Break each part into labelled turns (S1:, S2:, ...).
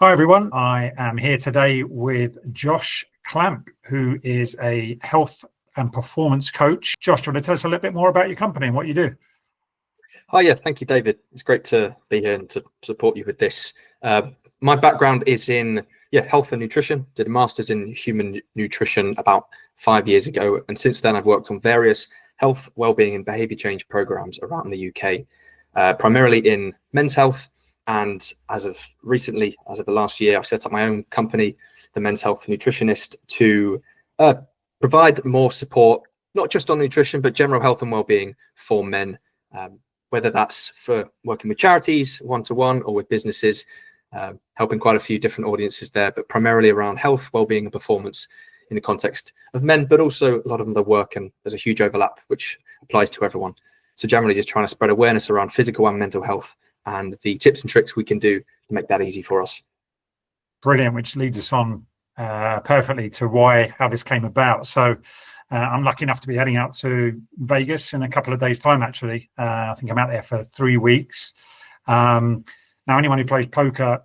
S1: Hi everyone, I am here today with Josh Clamp, who is a health and performance coach. Josh, do you want to tell us a little bit more about your company and what you do?
S2: Oh yeah, thank you, David. It's great to be here and to support you with this. My background is in health and nutrition. Did a master's in human nutrition about 5 years ago, and since then I've worked on various health, wellbeing, and behaviour change programs around the UK, primarily in men's health. And as of the last year, I've set up my own company, the Men's Health Nutritionist, to provide more support, not just on nutrition, but general health and wellbeing for men. Whether that's for working with charities, one-to-one, or with businesses, helping quite a few different audiences there, but primarily around health, well-being, and performance in the context of men, but also a lot of them that work, and there's a huge overlap, which applies to everyone. So generally just trying to spread awareness around physical and mental health and the tips and tricks we can do to make that easy for us.
S1: Brilliant, which leads us on perfectly to how this came about. So I'm lucky enough to be heading out to Vegas in a couple of days' time, actually. I think I'm out there for 3 weeks. Now, anyone who plays poker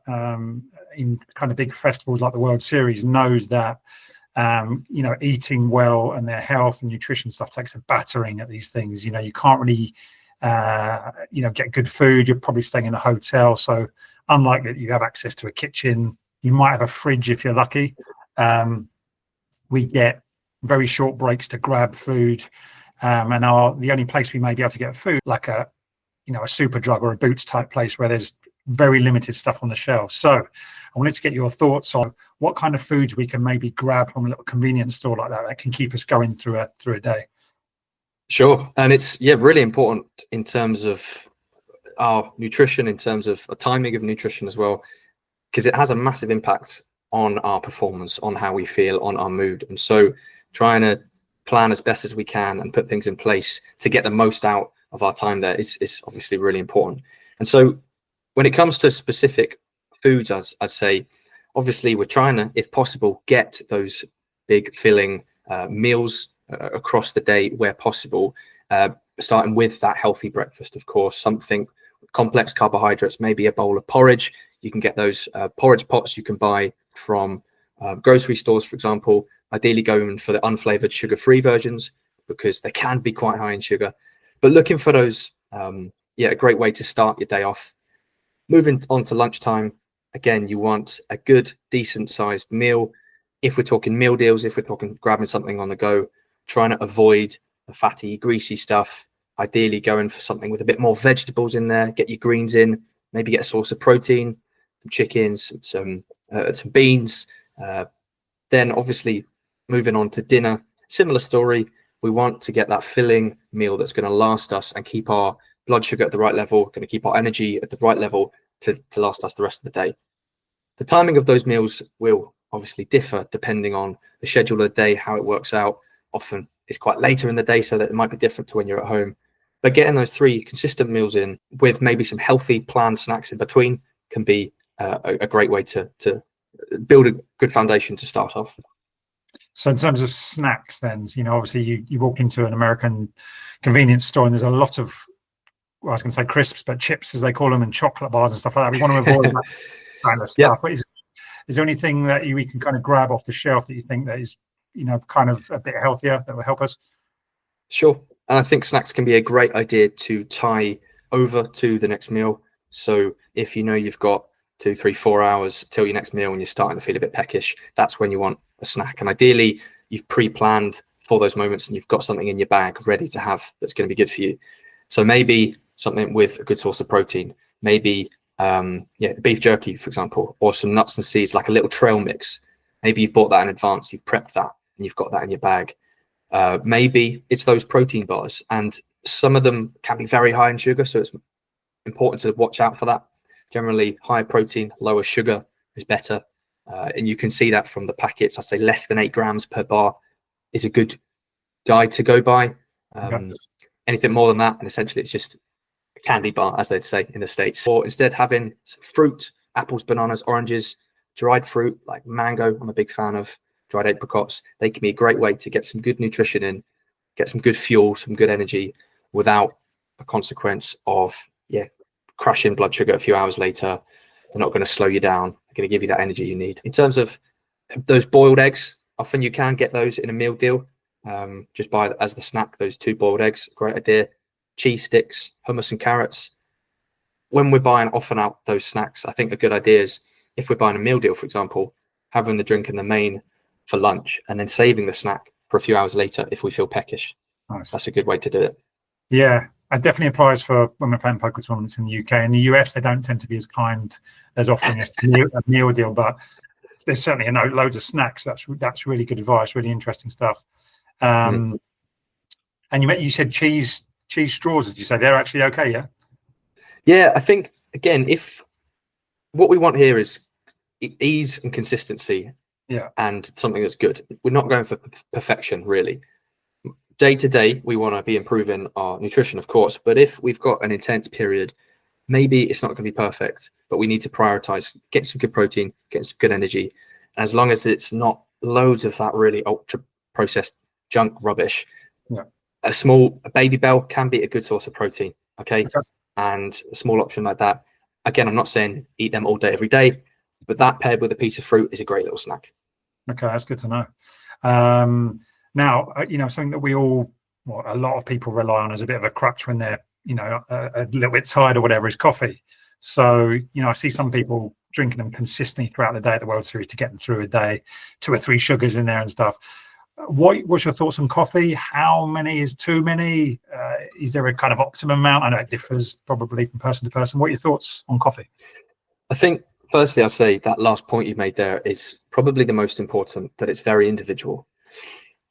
S1: in kind of big festivals like the World Series knows that, eating well and their health and nutrition stuff takes a battering at these things. You can't really, get good food. You're probably staying in a hotel. So unlike that, you have access to a kitchen. You might have a fridge if you're lucky. We get very short breaks to grab food, and the only place we may be able to get food, like a super drug or a Boots type place where there's very limited stuff on the shelves. So I wanted to get your thoughts on what kind of foods we can maybe grab from a little convenience store like that can keep us going through a day.
S2: Sure. And it's really important in terms of our nutrition, in terms of the timing of nutrition as well, because it has a massive impact on our performance, on how we feel, on our mood. And so trying to plan as best as we can and put things in place to get the most out of our time there is obviously really important. And so when it comes to specific foods, I'd say, obviously we're trying to, if possible, get those big filling meals across the day where possible, starting with that healthy breakfast, of course, something complex carbohydrates, maybe a bowl of porridge. You can get those porridge pots you can buy from grocery stores, for example, ideally going for the unflavored sugar-free versions because they can be quite high in sugar. But looking for those, a great way to start your day off. Moving on to lunchtime, again, you want a good, decent-sized meal. If we're talking meal deals, if we're talking grabbing something on the go, trying to avoid the fatty, greasy stuff, ideally going for something with a bit more vegetables in there, get your greens in, maybe get a source of protein, some chickens, some beans. Then obviously moving on to dinner, similar story. We want to get that filling meal that's going to last us and keep our blood sugar at the right level, going to keep our energy at the right level to last us the rest of the day. The timing of those meals will obviously differ depending on the schedule of the day, how it works out. Often it's quite later in the day, so that it might be different to when you're at home. But getting those 3 consistent meals in with maybe some healthy planned snacks in between can be a great way to build a good foundation to start off.
S1: So in terms of snacks, then, obviously you walk into an American convenience store and there's a lot of, I was going to say crisps, but chips as they call them, and chocolate bars and stuff like that. We want to avoid that kind of stuff. Yep. Is there anything that we can kind of grab off the shelf that you think that is, kind of a bit healthier that will help us?
S2: Sure. And I think snacks can be a great idea to tie over to the next meal. So if you've got 2, 3, 4 hours till your next meal and you're starting to feel a bit peckish, that's when you want a snack. And ideally, you've pre-planned for those moments and you've got something in your bag ready to have that's going to be good for you. So maybe something with a good source of protein, maybe beef jerky, for example, or some nuts and seeds, like a little trail mix. Maybe you've bought that in advance, you've prepped that, and you've got that in your bag. Maybe it's those protein bars, and some of them can be very high in sugar, so it's important to watch out for that. Generally, higher protein, lower sugar is better, and you can see that from the packets. I'd say less than 8 grams per bar is a good guide to go by. Anything more than that, and essentially it's just a candy bar, as they'd say in the States. Or instead having some fruit, apples, bananas, oranges, dried fruit like mango. I'm a big fan of dried apricots. They can be a great way to get some good nutrition in, get some good fuel, some good energy without a consequence of crashing blood sugar a few hours later, They're not going to slow you down. They're going to give you that energy you need. In terms of those boiled eggs, often you can get those in a meal deal. Just buy as the snack, those 2 boiled eggs, great idea. Cheese sticks, hummus and carrots. When we're buying often out those snacks, I think a good idea is, if we're buying a meal deal, for example, having the drink in the main for lunch and then saving the snack for a few hours later if we feel peckish.
S1: Nice.
S2: That's a good way to do it.
S1: Yeah, it definitely applies for when we're playing poker tournaments in the UK. In the US, they don't tend to be as kind as offering us a meal deal, but there's certainly loads of snacks. That's really good advice, really interesting stuff. And you said cheese straws. Did you say they're actually okay? Yeah.
S2: Yeah, I think, again, if what we want here is ease and consistency, and something that's good. We're not going for perfection, really. Day to day, we want to be improving our nutrition, of course, but if we've got an intense period, maybe it's not going to be perfect, but we need to prioritize, get some good protein, get some good energy. And as long as it's not loads of that really ultra processed junk rubbish, a Baby Bell can be a good source of protein. Okay. And a small option like that. Again, I'm not saying eat them all day, every day, but that paired with a piece of fruit is a great little snack.
S1: Okay, that's good to know. Now, something that a lot of people rely on as a bit of a crutch when they're, a little bit tired or whatever, is coffee. So, I see some people drinking them consistently throughout the day at the World Series to get them through a day, 2 or 3 sugars in there and stuff. What's your thoughts on coffee? How many is too many? Is there a kind of optimum amount? I know it differs probably from person to person. What are your thoughts on coffee?
S2: I think, firstly, I'd say that last point you made there is probably the most important, that it's very individual.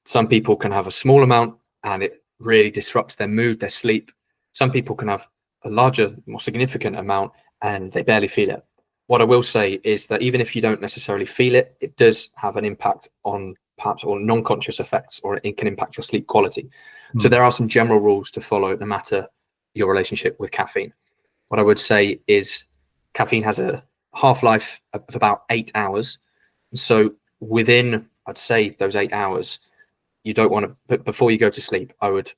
S2: Some people can have a small amount and it really disrupts their mood, their sleep. Some people can have a larger, more significant amount and they barely feel it. What I will say is that even if you don't necessarily feel it, it does have an impact on perhaps or non-conscious effects, or it can impact your sleep quality. So there are some general rules to follow no matter your relationship with caffeine. What I would say is caffeine has a half-life of about 8 hours. So within, I'd say, those 8 hours, you don't want to, before you go to sleep, I would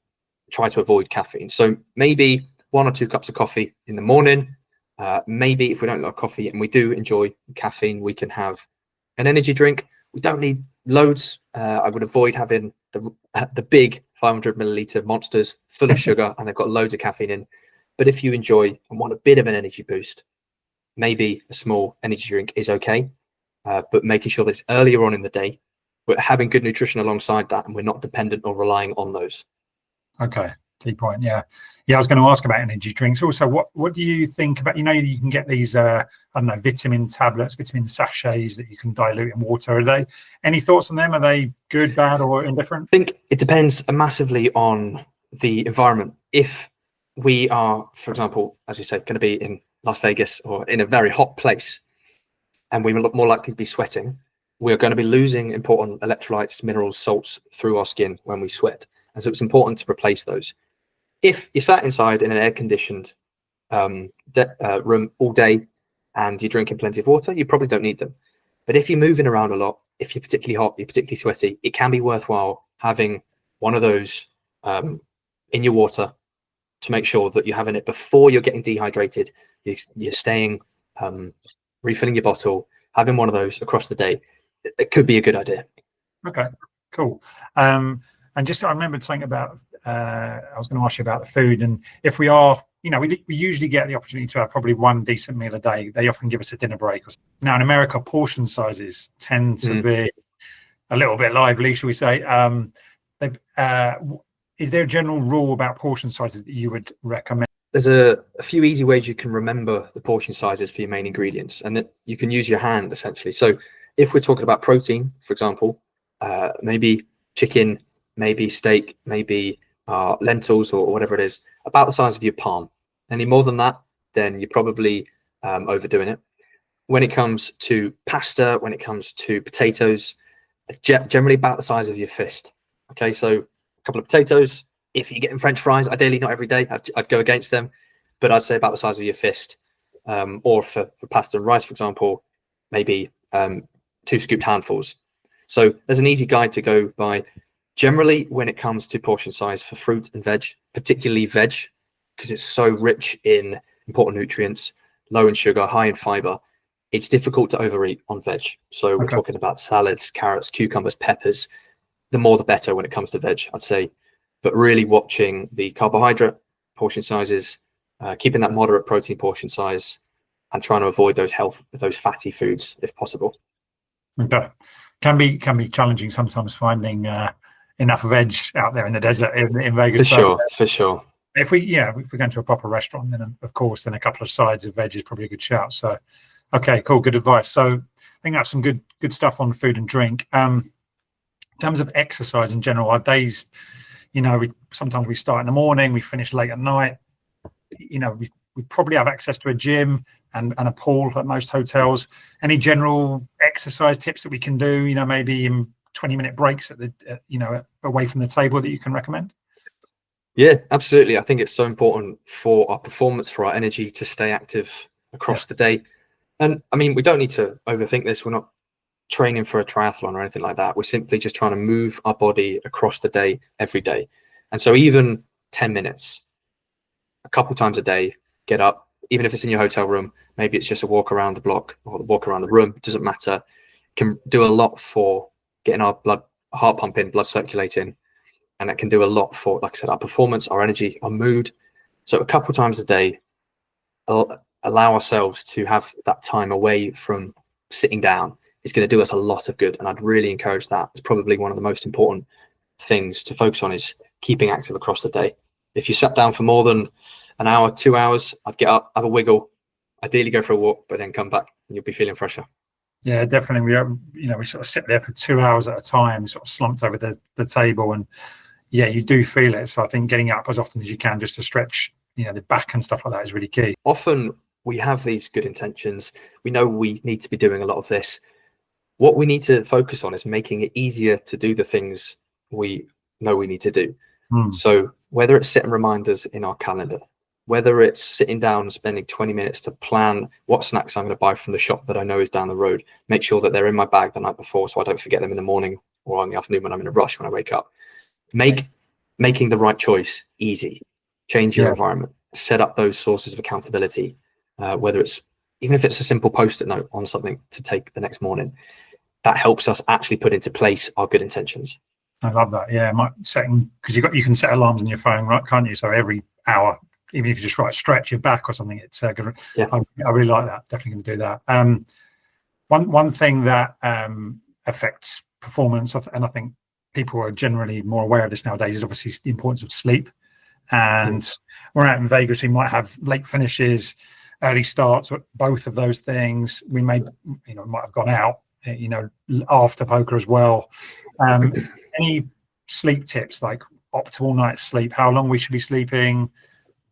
S2: try to avoid caffeine. So maybe 1 or 2 cups of coffee in the morning. Maybe if we don't like coffee and we do enjoy caffeine, we can have an energy drink. We don't need loads. I would avoid having the big 500 milliliter monsters full of sugar and they've got loads of caffeine in. But if you enjoy and want a bit of an energy boost, maybe a small energy drink is okay. But making sure that it's earlier on in the day, but having good nutrition alongside that, and we're not dependent or relying on those.
S1: Okay, key point. Yeah, I was going to ask about energy drinks. Also, what do you think about? You can get these vitamin tablets, vitamin sachets that you can dilute in water. Are they? Any thoughts on them? Are they good, bad, or indifferent?
S2: I think it depends massively on the environment. If we are, for example, as you said, going to be in Las Vegas or in a very hot place, and we look more likely to be sweating, we're going to be losing important electrolytes, minerals, salts through our skin when we sweat. And so it's important to replace those. If you're sat inside in an air-conditioned room all day and you're drinking plenty of water, you probably don't need them. But if you're moving around a lot, if you're particularly hot, you're particularly sweaty, it can be worthwhile having one of those in your water to make sure that you're having it before you're getting dehydrated. You're staying, refilling your bottle, having one of those across the day. It could be a good idea.
S1: Okay, cool. And just I remembered something about, I was going to ask you about the food. And if we are, we usually get the opportunity to have probably one decent meal a day. They often give us a dinner break. Now in America, portion sizes tend to be a little bit lively, shall we say. Is there a general rule about portion sizes that you would recommend?
S2: There's a few easy ways you can remember the portion sizes for your main ingredients, and that you can use your hand essentially. So if we're talking about protein, for example, maybe chicken, maybe steak, maybe lentils or whatever it is, about the size of your palm. Any more than that, then you're probably overdoing it. When it comes to pasta, when it comes to potatoes, generally about the size of your fist. Okay, so a couple of potatoes. If you're getting French fries, ideally not every day, I'd go against them, but I'd say about the size of your fist. Or for pasta and rice, for example, maybe 2 scooped handfuls. So there's an easy guide to go by. Generally, when it comes to portion size for fruit and veg, particularly veg, because it's so rich in important nutrients, low in sugar, high in fiber, it's difficult to overeat on veg. So we're
S1: Okay.
S2: talking about salads, carrots, cucumbers, peppers. The more the better when it comes to veg, I'd say. But really watching the carbohydrate portion sizes, keeping that moderate protein portion size, and trying to avoid those fatty foods if possible.
S1: Okay. Can be challenging sometimes finding enough veg out there in the desert in Vegas.
S2: For sure.
S1: If we go to a proper restaurant, then of course, then a couple of sides of veg is probably a good shout. So, okay, cool, good advice. So, I think that's some good stuff on food and drink. In terms of exercise in general, our days, sometimes we start in the morning, we finish late at night. We probably have access to a gym and a pool at most hotels. Any general exercise tips that we can do? Maybe in 20-minute breaks away from the table that you can recommend?
S2: Yeah, absolutely. I think it's so important for our performance, for our energy to stay active across the day. And I mean, we don't need to overthink this. We're not training for a triathlon or anything like that. We're simply just trying to move our body across the day, every day. And so even 10 minutes, a couple times a day, get up, even if it's in your hotel room, maybe it's just a walk around the block or a walk around the room, it doesn't matter. Can do a lot for getting our heart pumping, blood circulating. And that can do a lot for, like I said, our performance, our energy, our mood. So a couple times a day, allow ourselves to have that time away from sitting down. It's going to do us a lot of good. And I'd really encourage that. It's probably one of the most important things to focus on is keeping active across the day. If you sat down for more than an hour, 2 hours, I'd get up, have a wiggle, ideally go for a walk, but then come back and you'll be feeling fresher.
S1: Yeah, definitely. We sort of sit there for 2 hours at a time, sort of slumped over the table, and yeah, you do feel it. So I think getting up as often as you can just to stretch, the back and stuff like that is really key.
S2: Often we have these good intentions. We know we need to be doing a lot of this. What we need to focus on is making it easier to do the things we know we need to do. So whether it's setting reminders in our calendar, whether it's sitting down and spending 20 minutes to plan what snacks I'm going to buy from the shop that I know is down the road, make sure that they're in my bag the night before so I don't forget them in the morning or in the afternoon when I'm in a rush when I wake up. Making the right choice easy. Change your environment. Set up those sources of accountability, whether it's even if it's a simple post-it note on something to take the next morning. That helps us actually put into place our good intentions.
S1: I love that. Yeah, because you can set alarms on your phone, right? Can't you? So every hour, even if you just stretch your back or something, it's good. Yeah. I really like that. Definitely going to do that. One thing that affects performance, and I think people are generally more aware of this nowadays, is obviously the importance of sleep. And we're out in Vegas, we might have late finishes, early starts, both of those things. We might have gone out, after poker as well. Any sleep tips, like optimal night's sleep, how long we should be sleeping?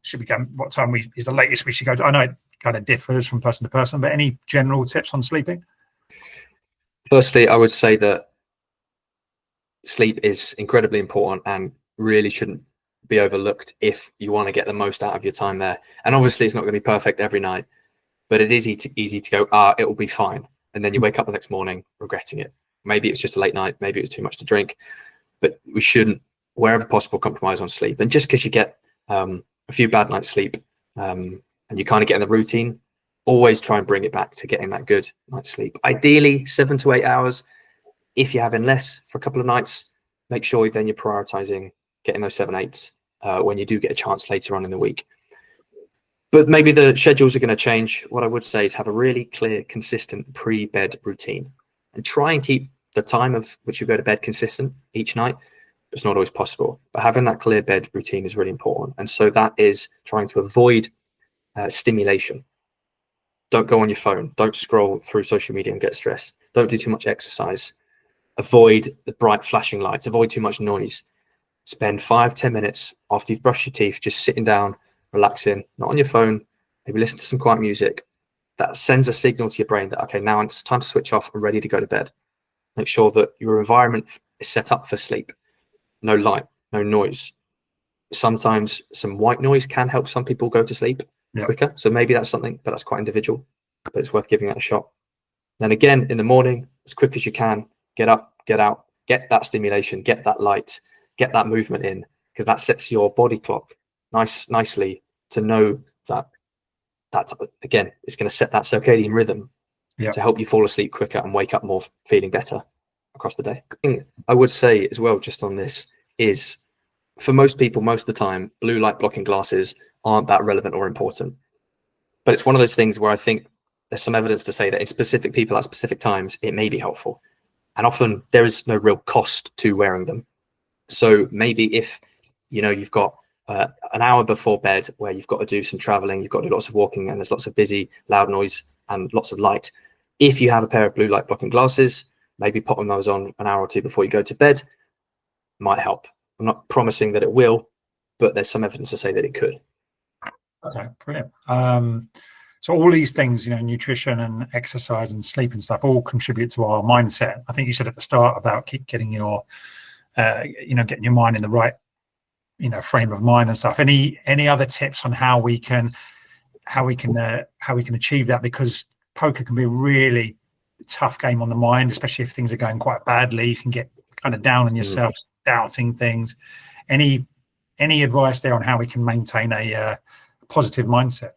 S1: Should we go, what time is the latest we should go to? I know it kind of differs from person to person, but any general tips on sleeping?
S2: Firstly, I would say that sleep is incredibly important and really shouldn't be overlooked if you want to get the most out of your time there. And obviously it's not going to be perfect every night, but it is easy to go, it will be fine. And then you wake up the next morning regretting it. Maybe it's just a late night, maybe it was too much to drink, but we shouldn't, wherever possible, compromise on sleep. And just because you get a few bad nights sleep and you kind of get in the routine, always try and bring it back to getting that good night's sleep. Ideally 7 to 8 hours. If you're having less for a couple of nights, make sure then you're prioritizing getting those 7-8s when you do get a chance later on in the week. But maybe the schedules are going to change. What I would say is have a really clear, consistent pre-bed routine and try and keep the time of which you go to bed consistent each night. It's not always possible, but having that clear bed routine is really important. And so that is trying to avoid stimulation. Don't go on your phone. Don't scroll through social media and get stressed. Don't do too much exercise. Avoid the bright flashing lights. Avoid too much noise. Spend 5-10 minutes after you've brushed your teeth, just sitting down, relaxing, not on your phone, maybe listen to some quiet music. That sends a signal to your brain that, okay, now it's time to switch off and ready to go to bed. Make sure that your environment is set up for sleep. No light, no noise. Sometimes some white noise can help some people go to sleep quicker. So maybe that's something, but that's quite individual, but it's worth giving that a shot. Then again, in the morning, as quick as you can, get up, get out, get that stimulation, get that light, get that movement in, because that sets your body clock nicely to know that again, it's going to set that circadian rhythm
S1: Yeah.
S2: to help you fall asleep quicker and wake up more feeling better across the day. I would say as well, just on this, is for most people, most of the time, blue light blocking glasses aren't that relevant or important. But it's one of those things where I think there's some evidence to say that in specific people at specific times, it may be helpful. And often there is no real cost to wearing them. So maybe if, you've got an hour before bed where you've got to do some traveling, you've got to do lots of walking, and there's lots of busy, loud noise and lots of light. If you have a pair of blue light blocking glasses, maybe popping those on an hour or two before you go to bed might help. I'm not promising that it will, but there's some evidence to say that it could.
S1: Okay, brilliant. So all these things, nutrition and exercise and sleep and stuff, all contribute to our mindset. I think you said at the start about keep getting your, getting your mind in the right, frame of mind and stuff. Any other tips on how we can achieve that? Because poker can be a really tough game on the mind, especially if things are going quite badly. You can get kind of down on yourself, doubting things. Any advice there on how we can maintain a positive mindset?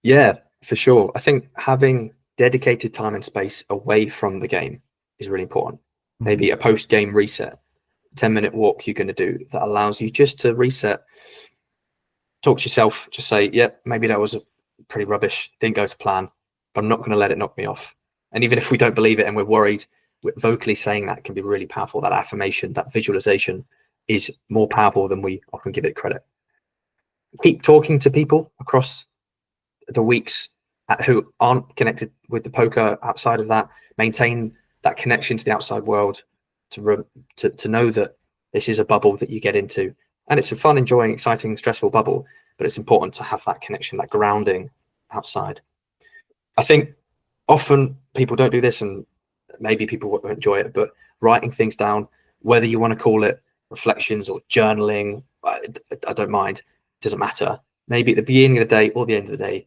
S2: Yeah, for sure. I think having dedicated time and space away from the game is really important. Maybe a post-game reset, 10-minute walk you're going to do that allows you just to reset, talk to yourself, just say, yep, maybe that was a pretty rubbish, didn't go to plan, but I'm not going to let it knock me off. And even if we don't believe it and we're worried, vocally saying that can be really powerful. That affirmation, that visualization is more powerful than we often give it credit. Keep talking to people across the weeks who aren't connected with the poker outside of that. Maintain that connection to the outside world to know that this is a bubble that you get into, and it's a fun, enjoying, exciting, stressful bubble, but it's important to have that connection, that grounding outside. I think often people don't do this, and maybe people won't enjoy it, but writing things down, whether you want to call it reflections or journaling, I don't mind, it doesn't matter. Maybe at the beginning of the day or the end of the day,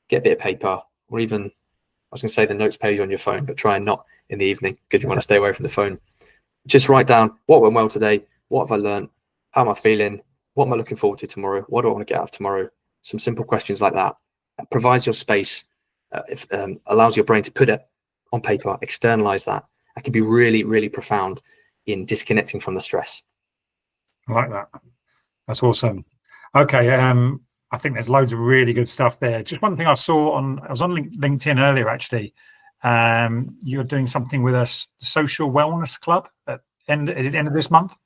S2: get a bit of paper, or even, I was going to say the notes page on your phone, but try and not in the evening because you want to stay away from the phone. Just write down what went well today, what have I learned, how am I feeling, what am I looking forward to tomorrow, what do I want to get out of tomorrow? Some simple questions like that. It provides your space, allows your brain to put it on paper, externalize that. That can be really, really profound in disconnecting from the stress.
S1: I like that. That's awesome. Okay. I think there's loads of really good stuff there. Just one thing I saw I was on LinkedIn earlier, actually. You're doing something with a social wellness club is it end of this month?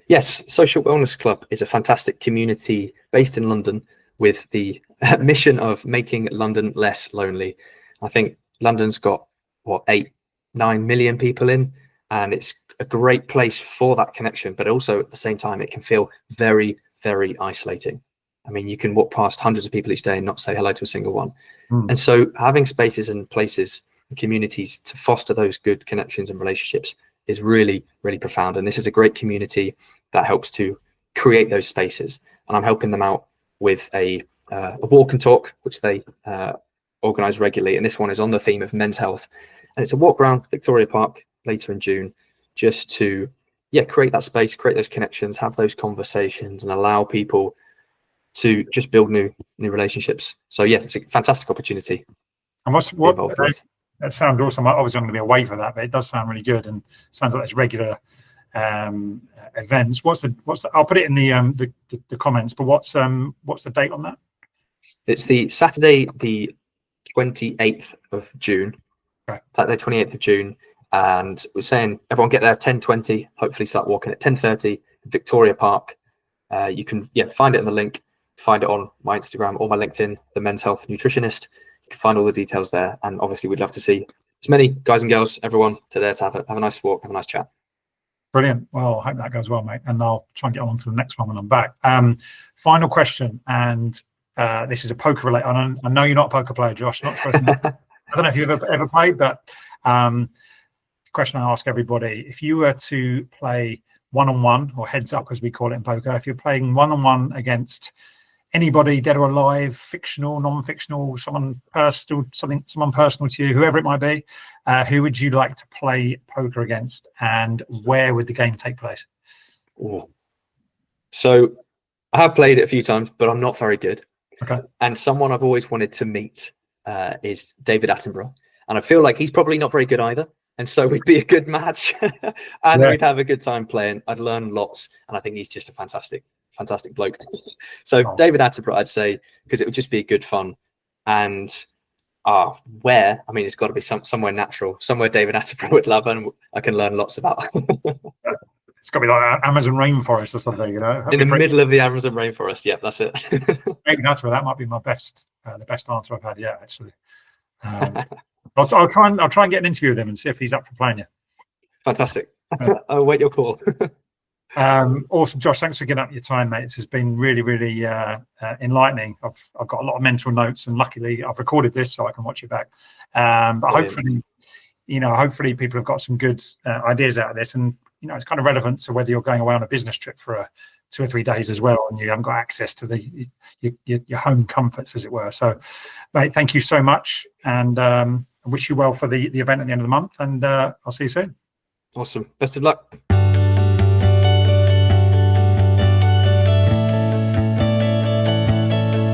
S2: Yes, Social Wellness Club is a fantastic community based in London with the mission of making London less lonely. I think London's got 8-9 million people in, and it's a great place for that connection, but also at the same time it can feel very, very isolating. I mean, you can walk past hundreds of people each day and not say hello to a single one. And so having spaces and places and communities to foster those good connections and relationships is really, really profound. And this is a great community that helps to create those spaces. And I'm helping them out with a walk and talk, which they organize regularly. And this one is on the theme of men's health. And it's a walk around Victoria Park later in June, just to create that space, create those connections, have those conversations, and allow people to just build new relationships. So it's a fantastic opportunity.
S1: And that sounds awesome. Obviously, I'm going to be away for that, but it does sound really good, and sounds like it's regular events. I'll put it in the comments. But what's the date on that?
S2: It's the Saturday, the 28th of June.
S1: Right.
S2: Saturday, 28th of June, and we're saying everyone get there 10:20. Hopefully, start walking at 10:30. Victoria Park. You can find it in the link. Find it on my Instagram or my LinkedIn, the Men's Health Nutritionist. You can find all the details there. And obviously, we'd love to see as many guys and girls, everyone, to there to have a nice walk, have a nice chat.
S1: Brilliant. Well, I hope that goes well, mate. And I'll try and get on to the next one when I'm back. Final question, and this is a poker related. I know you're not a poker player, Josh. Not sure. I don't know if you've ever played, but the question I ask everybody: if you were to play one-on-one, or heads up as we call it in poker, if you're playing one-on-one against anybody, dead or alive, fictional, non-fictional, someone personal to you, whoever it might be, who would you like to play poker against, and where would the game take place?
S2: Ooh. So I have played it a few times, but I'm not very good.
S1: Okay.
S2: And someone I've always wanted to meet is David Attenborough. And I feel like he's probably not very good either. And so we'd be a good match and we'd have a good time playing. I'd learn lots. And I think he's just a fantastic bloke. So David Attenborough, I'd say, because it would just be good fun. And where, I mean, it's got to be somewhere natural, somewhere David Attenborough would love and I can learn lots about.
S1: It's got to be like Amazon rainforest or something, you know.
S2: In the middle of the Amazon rainforest. Yeah, that's it.
S1: Maybe that might be my best, the best answer I've had yet, actually. I'll try and get an interview with him and see if he's up for playing you.
S2: Fantastic. I'll wait your call.
S1: Awesome, Josh. Thanks for giving up your time, mate. This has been really, really enlightening. I've got a lot of mental notes, and luckily I've recorded this so I can watch it back. But hopefully, hopefully people have got some good ideas out of this, and it's kind of relevant to whether you're going away on a business trip for 2 or 3 days as well, and you haven't got access to your home comforts, as it were. So, mate, thank you so much, and I wish you well for the event at the end of the month, and I'll see you soon.
S2: Awesome. Best of luck.